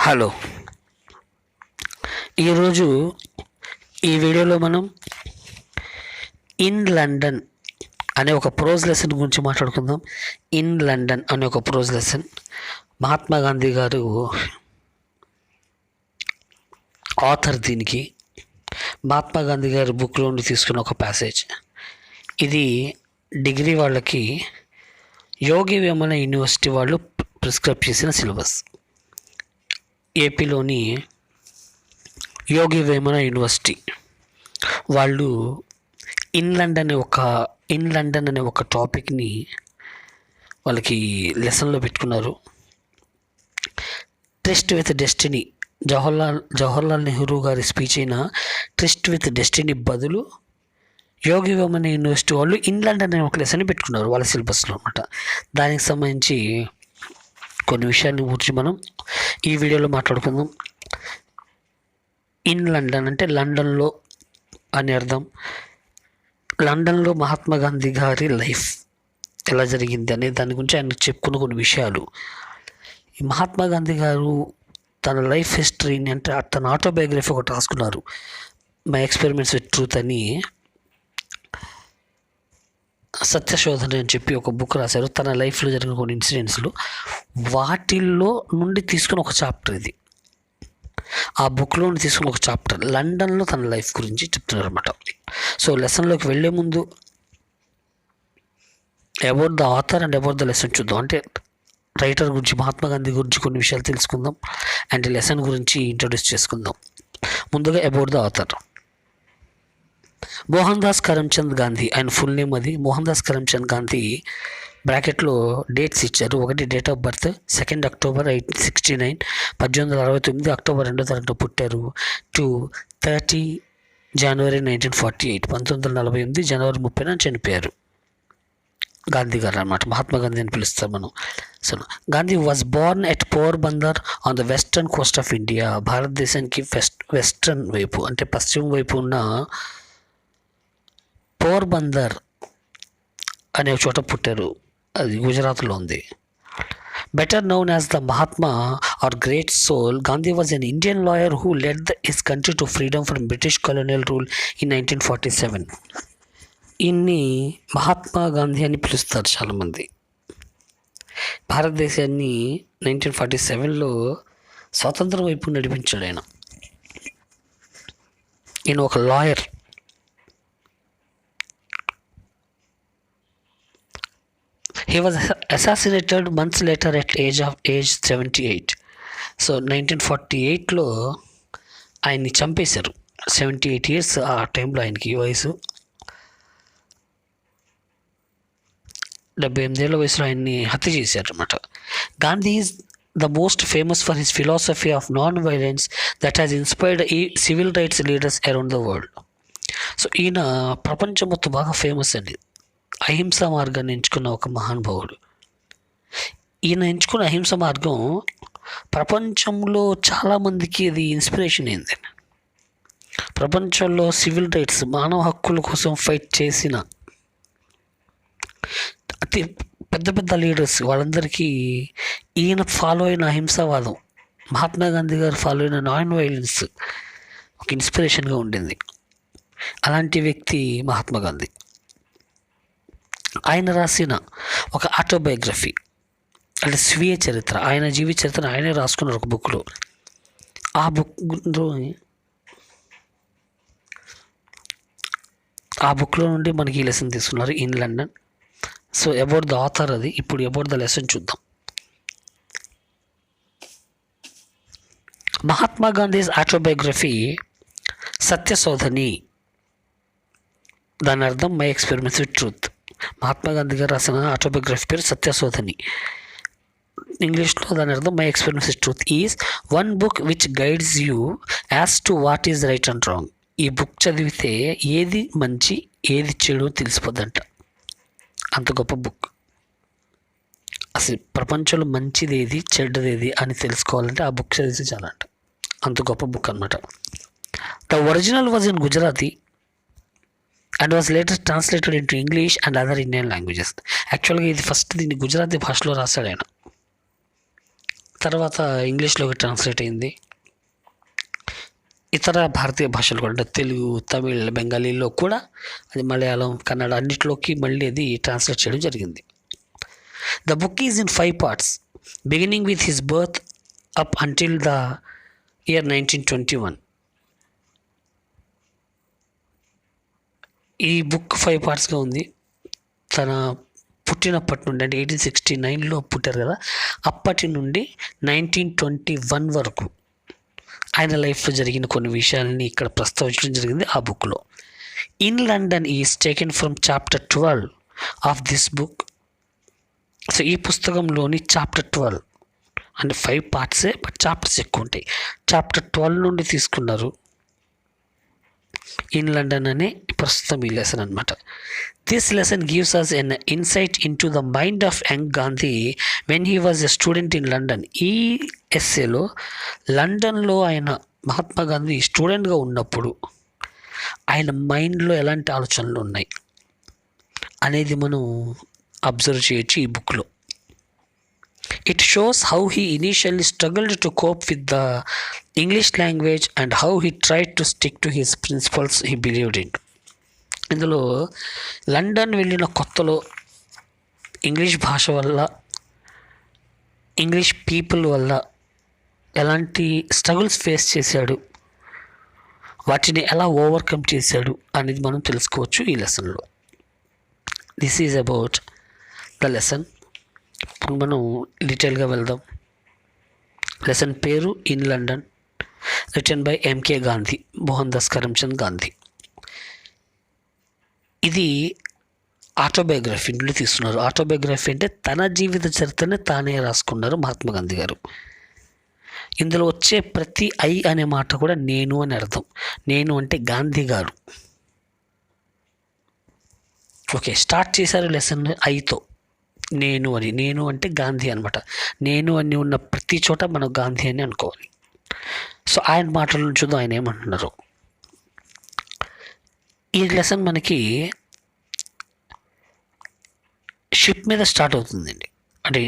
Hello, ఈరోజు ఈ వీడియోలో మనం ఇన్ లండన్ అనే ఒక ప్రోజ్ లెసన్ గురించి మాట్లాడుకుందాం. ఇన్ లండన్ అనే ఒక ప్రోజ్ లెసన్ మహాత్మా గాంధీ గారు ఆథర్. దీనికి మహాత్మా గాంధీ గారి బుక్లో నుండి తీసుకున్న ఒక ప్యాసేజ్. ఇది డిగ్రీ వాళ్ళకి యోగి వేమన యూనివర్సిటీ వాళ్ళు ప్రిస్క్రైబ్ చేసిన సిలబస్. ఏపీలోని యోగి వేమన యూనివర్సిటీ వాళ్ళు ఇన్ లండన్ అనే ఒక టాపిక్ని వాళ్ళకి లెసన్లో పెట్టుకున్నారు. Tryst with destiny, Jawaharlal Nehru గారి స్పీచ్ అయిన ట్రిస్ట్ విత్ డెస్టినీ బదులు యోగి వేమన యూనివర్సిటీ వాళ్ళు ఇన్ లండన్ అనే ఒక లెసన్ పెట్టుకున్నారు వాళ్ళ సిలబస్లో అనమాట. దానికి సంబంధించి కొన్ని విషయాల గురించి మనం ఈ వీడియోలో మాట్లాడుకుందాం. ఇన్ లండన్ అంటే లండన్లో అని అర్థం. లండన్లో మహాత్మా గాంధీ గారి లైఫ్ ఎలా జరిగింది అనే దాని గురించి ఆయన చెప్పుకున్న కొన్ని విషయాలు. ఈ మహాత్మా గాంధీ గారు తన లైఫ్ హిస్టరీని అంటే తన ఆటోబయోగ్రఫీ ఒకటి రాసుకున్నారు, మై ఎక్స్పెరిమెంట్స్ విత్ ట్రూత్ అని. సత్యశోధన అని చెప్పి ఒక బుక్ రాశారు. తన లైఫ్లో జరిగిన కొన్ని ఇన్సిడెంట్స్లు వాటిల్లో నుండి తీసుకున్న ఒక చాప్టర్ ఇది. ఆ బుక్లో నుండి తీసుకున్న ఒక చాప్టర్ లండన్లో తన లైఫ్ గురించి చెప్తున్నారు అనమాట. సో లెసన్లోకి వెళ్ళే ముందు about the author and about the lesson చూద్దాం. అంటే రైటర్ గురించి, మహాత్మా గాంధీ గురించి కొన్ని విషయాలు తెలుసుకుందాం అండ్ లెసన్ గురించి ఇంట్రొడ్యూస్ చేసుకుందాం. ముందుగా about the author. Mohandas Karamchand Gandhi, ఆయన ఫుల్ నేమ్ అది. మోహన్ దాస్ కరమ్చంద్ గాంధీ బ్రాకెట్లో డేట్స్ ఇచ్చారు. ఒకటి date of birth 2 October 1869, 1869 October 2వ తారీఖున పుట్టారు. 30 జనవరి 1948, 1948 జనవరి 30న చనిపోయారు. గాంధీ గారు అనమాట, మహాత్మా గాంధీ అని పిలుస్తాం మనం. So Gandhi was Born at Porbandar on the western Coast of India. భారతదేశానికి వెస్టర్న్ వైపు అంటే పశ్చిమ వైపు ఉన్న పోర్బందర్ అనే ఒక చోట పుట్టారు. అది గుజరాత్లో ఉంది. Better known as the Mahatma or great soul, Gandhi was an Indian lawyer who led his country to freedom from British colonial rule in 1947. ఈయన్ని మహాత్మా గాంధీ అని పిలుస్తారు చాలామంది. భారతదేశాన్ని 1947లో స్వాతంత్రం వైపు నడిపించాడు ఆయన. ఈయన ఒక lawyer. He was assassinated months later at age 78. So 1948లో ఆయన్ని చంపేశారు. 78 years ఆ టైంలో ఆయనకి వయసు. 78 ఏళ్ళ వయసులో ఆయన్ని హత్య చేశారు అనమాట. Gandhi is the most famous for his philosophy of non violence that has inspired civil rights leaders around the world. So ఈయన ప్రపంచం మొత్తం బాగా ఫేమస్ అండి. అహింసా మార్గాన్ని ఎంచుకున్న ఒక మహానుభావుడు. ఈయన ఎంచుకున్న అహింస మార్గం ప్రపంచంలో చాలామందికి అది ఇన్స్పిరేషన్ అయింది. ప్రపంచంలో సివిల్ రైట్స్, మానవ హక్కుల కోసం ఫైట్ చేసిన అతి పెద్ద పెద్ద లీడర్స్ వాళ్ళందరికీ ఈయన ఫాలో అయిన అహింసావాదం, మహాత్మా గాంధీ గారు ఫాలో అయిన నాన్ వైలెన్స్ ఒక ఇన్స్పిరేషన్గా ఉండింది. అలాంటి వ్యక్తి మహాత్మా గాంధీ. ఆయన రాసిన ఒక ఆటోబయోగ్రఫీ అంటే స్వీయ చరిత్ర, ఆయన జీవిత చరిత్ర ఆయనే రాసుకున్నారు ఒక బుక్లో. ఆ బుక్లో నుండి మనకి ఈ లెసన్ తీసుకున్నారు, in London. So about the author అది. ఇప్పుడు అబౌట్ ద లెసన్ చూద్దాం. మహాత్మా గాంధీస్ ఆటోబయోగ్రఫీ సత్యశోధని. దాని అర్థం my experiments with truth. Mahatma Gandhi garu రాసిన ఆటోబయోగ్రఫీ పేరు సత్యశోధని. ఇంగ్లీష్లో దాని అర్థం my experiments with truth is one book which guides you as to what is right and wrong. ఈ బుక్ చదివితే ఏది మంచి ఏది చెడు తెలిసిపోద్దంట. అంత గొప్ప బుక్. అసలు ప్రపంచంలో మంచిది ఏది చెడ్డది ఏది అని తెలుసుకోవాలంటే ఆ బుక్ చదివితే చాలంట. అంత గొప్ప బుక్ అనమాట. The original was in Gujarati and was later translated into English and other Indian languages. యాక్చువల్గా ఇది ఫస్ట్ దీన్ని గుజరాతీ భాషలో రాశాడు ఆయన. తర్వాత ఇంగ్లీష్లోకి ట్రాన్స్లేట్ అయింది. ఇతర భారతీయ భాషలు కూడా అంటే తెలుగు, తమిళ్, బెంగాలీలో కూడా, అది మలయాళం, కన్నడ అన్నిటిలోకి మళ్ళీ అది ట్రాన్స్లేట్ చేయడం జరిగింది. The book is in 5 parts, beginning with his birth up until the year 1921. ఈ బుక్ 5 partsగా ఉంది. తన పుట్టినప్పటి నుండి అంటే 1869లో పుట్టారు కదా, అప్పటి నుండి 1921 వరకు ఆయన లైఫ్లో జరిగిన కొన్ని విషయాలని ఇక్కడ ప్రస్తావించడం జరిగింది ఆ బుక్లో. In London is taken from chapter 12 of this book. So ఈ పుస్తకంలోని చాప్టర్ 12 అంటే 5 partsే, బట్ చాప్టర్స్ ఎక్కువ ఉంటాయి. చాప్టర్ 12 నుండి తీసుకున్నారు ఇన్ లండన్ అనే ప్రస్తుతం ఈ లెసన్ అనమాట. This lesson gives us an insight into the mind of young Gandhi when he was a student in London. ఈ ఎస్సేలో లండన్లో ఆయన మహాత్మా గాంధీ స్టూడెంట్గా ఉన్నప్పుడు ఆయన మైండ్లో ఎలాంటి ఆలోచనలు ఉన్నాయి అనేది మనం అబ్జర్వ్ చేయొచ్చు ఈ బుక్లో. It shows how he initially struggled to cope with the English language and how he tried to stick to his principles he believed in. ఇందులో లండన్ వెళ్ళిన కొత్తలో ఇంగ్లీష్ భాష వల్ల, ఇంగ్లీష్ పీపుల్ వల్ల ఎలాంటి స్ట్రగుల్స్ ఫేస్ చేశాడు, వాటిని ఎలా ఓవర్కమ్ చేశాడు అనేది మనం తెలుసుకోవచ్చు ఈ లెసన్లో. This is about the lesson. ఇప్పుడు మనం డీటెయిల్గా వెళ్దాం. లెసన్ పేరు in London, written by MK Gandhi, Mohandas Karamchand Gandhi. ఇది ఆటోబయోగ్రఫీ నుండి తీసుకున్నారు. ఆటోబయోగ్రఫీ అంటే తన జీవిత చరిత్రని తానే రాసుకున్నారు మహాత్మా గాంధీ గారు. ఇందులో వచ్చే ప్రతి ఐ అనే మాట కూడా నేను అని అర్థం. నేను అంటే గాంధీ గారు. ఓకే, స్టార్ట్ చేశారు లెసన్ ఐతో, నేను అని. నేను అంటే గాంధీ అనమాట. నేను అని ఉన్న ప్రతి చోట మనం గాంధీ అని అనుకోవాలి. సో ఆయన మాటలను చూద్దాం ఆయన ఏమంటున్నారు. ఈ లెసన్ మనకి షిప్ మీద స్టార్ట్ అవుతుందండి. అంటే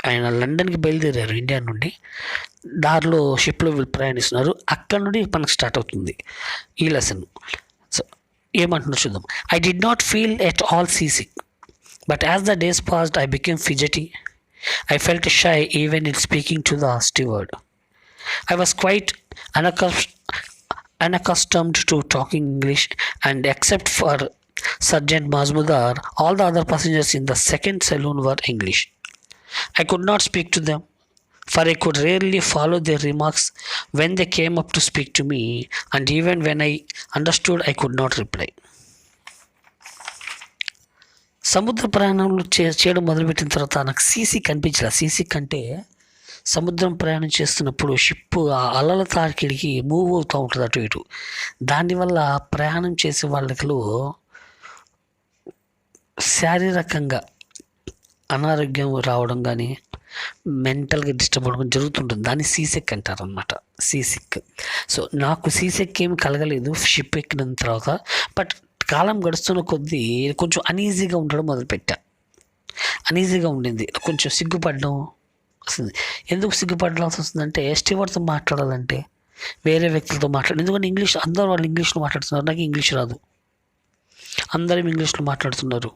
ఆయన లండన్కి బయలుదేరారు ఇండియా నుండి, దారిలో షిప్లో ప్రయాణిస్తున్నారు. అక్కడ నుండి మనకు స్టార్ట్ అవుతుంది ఈ లెసన్. సో ఏమంటున్నారు చూద్దాం. I did not feel at all seasick, but as the days passed I became fidgety. I felt shy even in speaking to the steward. I was quite unaccustomed to talking English, and except for Sergeant Mazmudar, all the other passengers in the second saloon were English. I could not speak to them, for I could rarely follow their remarks when they came up to speak to me, and even when I understood I could not reply. సముద్ర ప్రయాణంలో చేయడం మొదలుపెట్టిన తర్వాత నాకు CC కనిపించలే. CC కంటే సముద్రం ప్రయాణం చేస్తున్నప్పుడు షిప్ ఆ అలల తాకిడికి మూవ్ అవుతూ ఉంటుంది అటు ఇటు. దానివల్ల ప్రయాణం చేసే వాళ్ళలో శారీరకంగా అనారోగ్యం రావడం కానీ మెంటల్గా డిస్టర్బ్ అవ్వడం జరుగుతుంటుంది. దాన్ని సీసెక్ అంటారు అనమాట, సీసిక్. సో నాకు సీసెక్ ఏమి కలగలేదు షిప్ ఎక్కిన తర్వాత. బట్ కాలం గడుస్తున్న కొద్దీ కొంచెం అనీజీగా ఉండడం మొదలుపెట్టా. అనీజీగా ఉండింది, కొంచెం సిగ్గుపడడం వస్తుంది. ఎందుకు సిగ్గుపడాల్సి వస్తుందంటే స్టీవర్డ్తో మాట్లాడాలంటే, వేరే వ్యక్తులతో ఎందుకంటే ఇంగ్లీష్ అందరూ వాళ్ళు ఇంగ్లీష్లో మాట్లాడుతున్నారు, నాకు ఇంగ్లీష్ రాదు. అందరం ఇంగ్లీష్లో మాట్లాడుతున్నారు.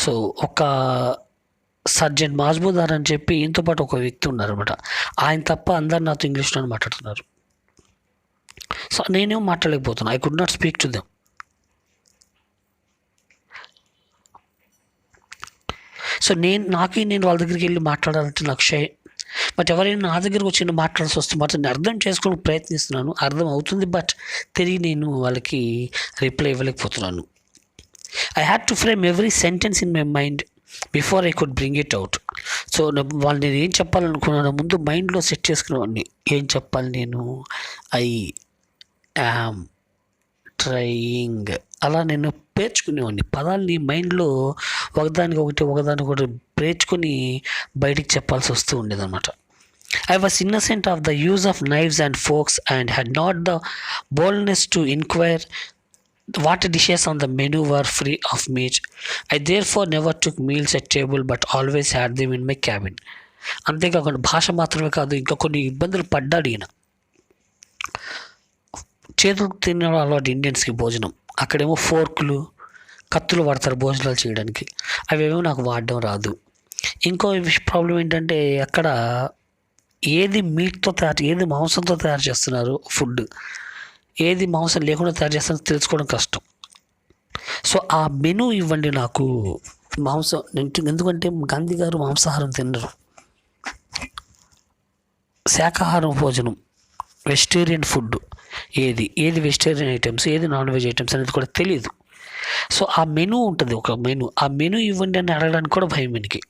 సో ఒక సర్జెంట్ మాజ్బూదార్ అని చెప్పి ఈయనతో పాటు ఒక వ్యక్తి ఉన్నారు అనమాట. ఆయన తప్ప అందరు నాతో ఇంగ్లీష్లోనే మాట్లాడుతున్నారు. సో నేనేం మాట్లాడలేకపోతున్నా. I could not speak to them. So నేను వాళ్ళ దగ్గరికి వెళ్ళి మాట్లాడాలంటే నాకు షై. బట్ ఎవరైనా నా దగ్గరకు వచ్చి మాట్లాడాల్సి వస్తే మాత్రం నేను అర్థం చేసుకోవడానికి ప్రయత్నిస్తున్నాను, అర్థం అవుతుంది, బట్ తిరిగి నేను వాళ్ళకి రిప్లై ఇవ్వలేకపోతున్నాను. I had to frame every sentence in my mind before I could bring it out. So వాళ్ళు నేను ఏం చెప్పాలనుకున్నాను ముందు మైండ్లో సెట్ చేసుకునేవాడిని. ఏం చెప్పాలి నేను, ఐ యామ్ ట్రయింగ్, అలా నేను పేర్చుకునేవాడిని. పదాలని మైండ్లో ఒకదానికొకటి పేర్చుకొని బయటికి చెప్పాల్సి వస్తూ ఉండేదన్నమాట. I was innocent of the use of knives and forks and had not the boldness to inquire what dishes on the menu were free of meat. I therefore never took meals at table but always had them in my cabin. అంతేకాకుండా భాష మాత్రమే కాదు, ఇంకా కొన్ని ఇబ్బందులు పడ్డాడు ఈయన. చేతులకు తినడం అలవాటు ఇండియన్స్కి భోజనం. అక్కడేమో ఫోర్కులు, కత్తులు వాడతారు భోజనాలు చేయడానికి. అవేమో నాకు వాడడం రాదు. ఇంకో ప్రాబ్లం ఏంటంటే అక్కడ ఏది మీట్తో ఏది మాంసంతో తయారు చేస్తున్నారు ఫుడ్, ఏది మాంసం లేకుండా తయారు చేస్తున్నారో తెలుసుకోవడం కష్టం. సో ఆ మెనూ ఇవ్వండి నాకు. మాంసం ఎందుకంటే గాంధీ గారు మాంసాహారం తినరు, శాకాహారం భోజనం, వెజిటేరియన్ ఫుడ్, ఏది వెజిటేరియన్ ఐటమ్స్, ఏది నాన్ వెజ్ ఐటమ్స్ అనేది కూడా తెలియదు. సో ఆ మెనూ ఉంటుంది, ఒక మెనూ, ఆ మెనూ ఇవ్వండి అని అడగడానికి కూడా భయం, ఈయనకి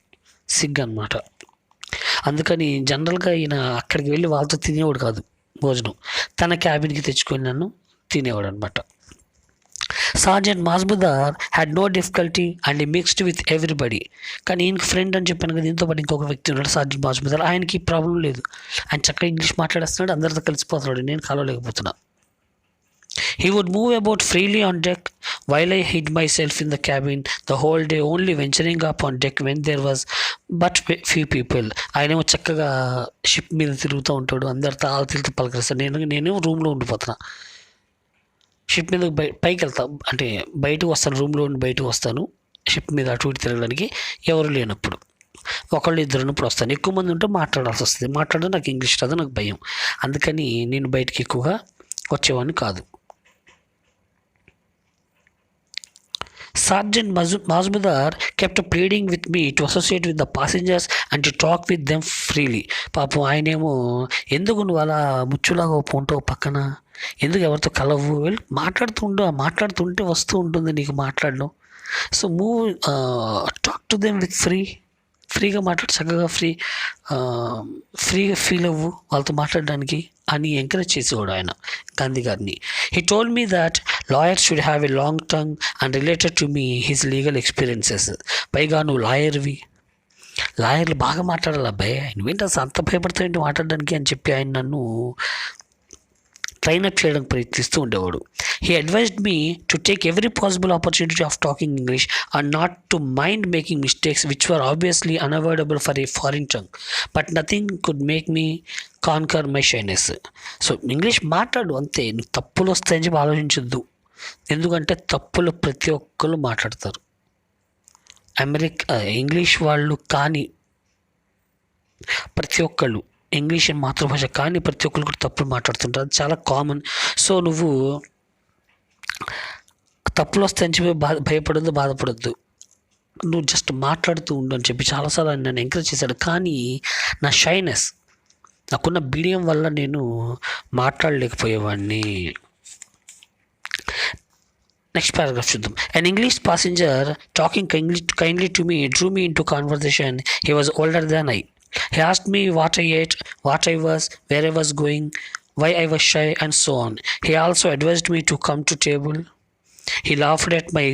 సిగ్గు అనమాట. అందుకని జనరల్గా ఈయన అక్కడికి వెళ్ళి వాళ్ళతో తినేవాడు కాదు భోజనం, తన క్యాబిన్కి తెచ్చుకొని నన్ను తినేవాడు అనమాట. Sergeant Majumdar had no difficulty and mixed with everybody. కానీ ఈయనకి ఫ్రెండ్ అని చెప్పాను కదా, దీంతో పాటు ఇంకొక వ్యక్తి ఉన్నాడు సార్జెంట్ మాజ్ముదార్. ఆయనకి ప్రాబ్లం లేదు, ఆయన చక్కగా ఇంగ్లీష్ మాట్లాడేస్తున్నాడు, అందరితో కలిసిపోతున్నాడు, నేను కలవలేకపోతున్నా. He would move about freely on deck while I hid myself in the cabin the whole day, only venturing up on deck when there was but few people. ఆయనేమో చక్కగా ship మీద తిరుగుతూ ఉంటాడు, అందరితో ఆలతితో పలకరిస్తాడు. నేను రూమ్లో ఉండిపోతున్నా. షిప్ మీద పైకి వెళ్తా, అంటే బయటకు వస్తాను, రూమ్లో ఉండి బయటకు వస్తాను షిప్ మీద అటు ఇటు తిరగడానికి, ఎవరు లేనప్పుడు. ఒకళ్ళు ఇద్దరు ఉన్నప్పుడు వస్తాను. ఎక్కువ మంది ఉంటే మాట్లాడాల్సి వస్తుంది, మాట్లాడడం నాకు ఇంగ్లీష్ రాదు, నాకు భయం. అందుకని నేను బయటికి ఎక్కువగా వచ్చేవాడిని కాదు. Sergeant Mazmudar kept pleading with me to associate with the passengers and to talk with them freely. పాపం ఆయనేమో ఎందుకు నువ్వు అలా ముచ్చులాగా ఉంటావు పక్కన, ఎందుకు ఎవరితో కలవు, వెళ్ళి మాట్లాడుతుంటే వస్తూ ఉంటుంది నీకు మాట్లాడడం. So move, talk to them with ఫ్రీగా మాట్లాడు, చక్కగా ఫ్రీగా ఫీల్ అవ్వు వాళ్ళతో మాట్లాడడానికి అని ఎంకరేజ్ చేసేవాడు ఆయన గాంధీ గారిని. He told me that lawyers should have a long tongue and related to me his legal experiences. పైగా నువ్వు లాయర్లు బాగా మాట్లాడాలి అబ్బాయి, నువ్వేంటి అసలు అంత భయపడతావేంటి మాట్లాడడానికి అని చెప్పి ఆయన నన్ను ట్రైనప్ చేయడానికి ప్రయత్నిస్తూ ఉండేవాడు. He advised me to take every possible opportunity of talking English and not to mind making mistakes which were obviously unavoidable for a foreign tongue, but nothing could make me conquer my shyness. So English మాట్లాడు అంతే, నీకు తప్పులు వస్తాయని చెప్పి ఆలోచించొద్దు, ఎందుకంటే తప్పులు ప్రతి ఒక్కరు మాట్లాడతారు. ఇంగ్లీష్ వాళ్ళు కానీ ప్రతి ఒక్కళ్ళు, ఇంగ్లీష్ మాతృభాష కానీ ప్రతి ఒక్కరు కూడా తప్పులు మాట్లాడుతుంటారు, అది చాలా కామన్. సో నువ్వు తప్పులు వస్తాయని చెప్పి బాధపడొద్దు, నువ్వు జస్ట్ మాట్లాడుతూ ఉండు అని చెప్పి చాలాసార్లు ఆయన నన్ను ఎంకరేజ్ చేశాడు. కానీ నా షైనెస్, నాకున్న బిడియం వల్ల నేను మాట్లాడలేకపోయేవాడిని. నెక్స్ట్ పారాగ్రాఫ్ చూద్దాం. An English passenger talking kindly to me drew me into conversation. He was older than I. He asked me what I ate, what I was, where I was going, why I was shy, and so on. He also advised me to come to table. He laughed at my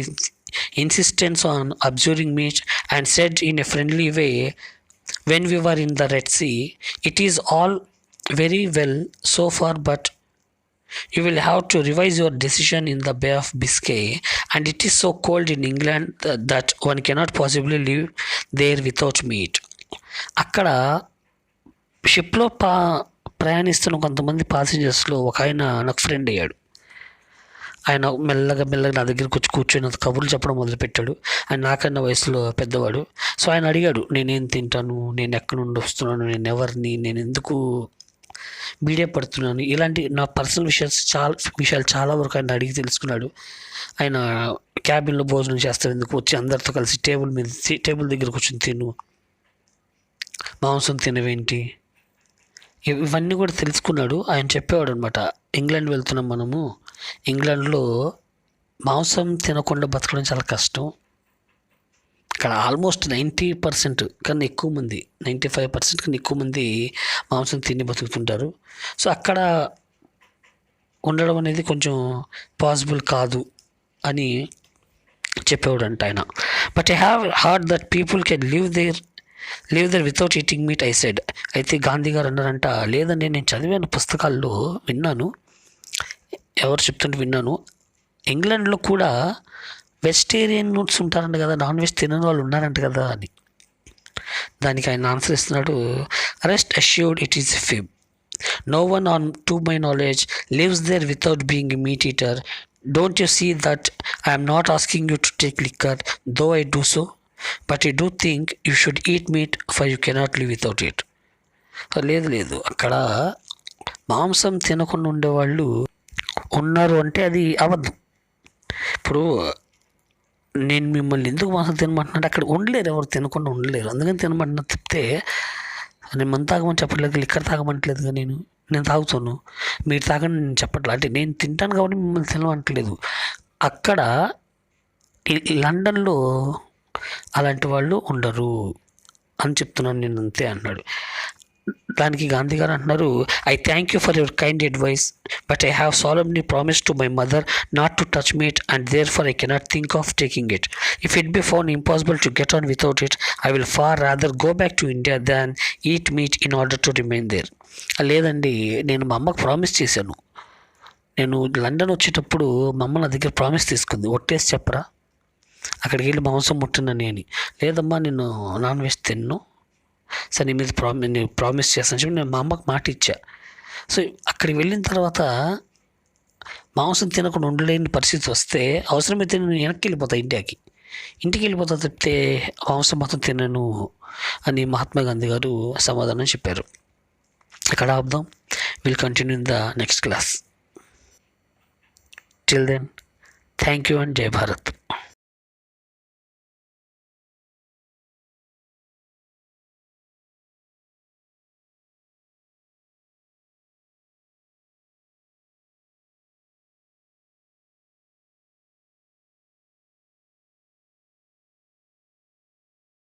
insistence on observing me and said in a friendly way, when we were in the Red Sea, it is all very well so far, but you will have to revise your decision in the Bay of Biscay, and it is so cold in England that one cannot possibly live there without meat. అక్కడ షిప్లో ప్రయాణిస్తున్న కొంతమంది పాసెంజర్స్లో ఒక ఆయన నాకు friend అయ్యాడు. ఆయన మెల్లగా నా దగ్గరికి వచ్చి కూర్చొని కబుర్లు చెప్పడం మొదలుపెట్టాడు. ఆయన నాకన్నా వయసులో పెద్దవాడు. సో ఆయన అడిగాడు, నేనేం తింటాను, నేను ఎక్కడి నుండి వస్తున్నాను, నేను ఎవరిని, నేను ఎందుకు మీడియా పడుతున్నాను, ఇలాంటి నా పర్సనల్ విషయాలు చాలా వరకు ఆయన అడిగి తెలుసుకున్నాడు. ఆయన క్యాబిన్లో భోజనం చేస్తారు, ఎందుకు వచ్చి అందరితో కలిసి టేబుల్ దగ్గర కూర్చొని తిను, మాంసం తినవేంటి, ఇవన్నీ కూడా తెలుసుకున్నాడు. ఆయన చెప్పేవాడు అనమాట, ఇంగ్లాండ్ వెళ్తున్నాం మనము, ఇంగ్లాండ్లో మాంసం తినకుండా బతకడం చాలా కష్టం, ఇక్కడ ఆల్మోస్ట్ 90% కన్నా ఎక్కువ మంది, 95% కన్నా ఎక్కువ మంది మాంసం తిని బతుకుతుంటారు. సో అక్కడ ఉండడం అనేది కొంచెం పాసిబుల్ కాదు అని చెప్పేవాడంట ఆయన. But I have heard that people can live there without eating meat, I said. అయితే గాంధీ గారు అన్నారంట, లేదండి నేను చదివాను, పుస్తకాల్లో విన్నాను, ఎవరు చెప్తుంటే విన్నాను, ఇంగ్లాండ్లో కూడా వెజిటేరియన్స్ ఉంటారంట కదా, నాన్ వెజ్ తినని వాళ్ళు ఉన్నారంట కదా అని. దానికి ఆయన ఆన్సర్ ఇస్తున్నాడు, rest assured it is a Feb. No one on to my knowledge lives there without being a meat eater. Don't you see that I am not asking you to take liquor, though I do so, but I do think you should eat meat, for you cannot live without it. లేదు లేదు, అక్కడ మాంసం తినకుండా ఉండేవాళ్ళు ఉన్నారు అంటే అది అబద్ధం. ఇప్పుడు నేను మిమ్మల్ని ఎందుకు మాంసం తినమంటున్నాడు, అక్కడ ఉండలేరు, ఎవరు తినకుండా ఉండలేరు, అందుకని తినమంటున్నా చెప్తే నేను మందు తాగమని చెప్పట్లేదు, లిక్కర్ తాగమంటలేదుగా, నేను తాగుతాను, మీరు తాగని నేను చెప్పట్లేదు. అంటే నేను తింటాను కాబట్టి మిమ్మల్ని తినమంటలేదు. అక్కడ లండన్లో అలాంటి వాళ్ళు ఉండరు అని చెప్తున్నాను నేను, అంతే అన్నాడు. దానికి గాంధీ గారు అంటున్నారు, I thank you for your kind advice, but I have solemnly promise to my mother not to touch meat, and therefore I cannot think of taking it. If it be found impossible to get on without it, I will far rather go back to India than eat meat in order to remain there. లేదండి, నేను మా అమ్మకు promise చేశాను, నేను London వచ్చేటప్పుడు మా అమ్మ నా దగ్గర ప్రామిస్ తీసుకుంది, ఒట్టేసి చెప్పరా అక్కడికి వెళ్ళి మాంసం ముట్టనని అని. లేదమ్మా, నేను నాన్ వెజ్ తిన్ను, సరే నీ మీద నేను ప్రామిస్ చేస్తాను చెప్పి నేను మా అమ్మకు మాట ఇచ్చా. సో అక్కడికి వెళ్ళిన తర్వాత మాంసం తినకుండా ఉండలేని పరిస్థితి వస్తే అవసరమైతే నేను వెనక్కి వెళ్ళిపోతా, ఇంటికి వెళ్ళిపోతా చెప్తే మాంసం మొత్తం తినను అని మహాత్మా గాంధీ గారు సమాధానం చెప్పారు. ఎక్కడ ఆపుదాం, will continue in the next class. Till then, thank you and Jai Bharat.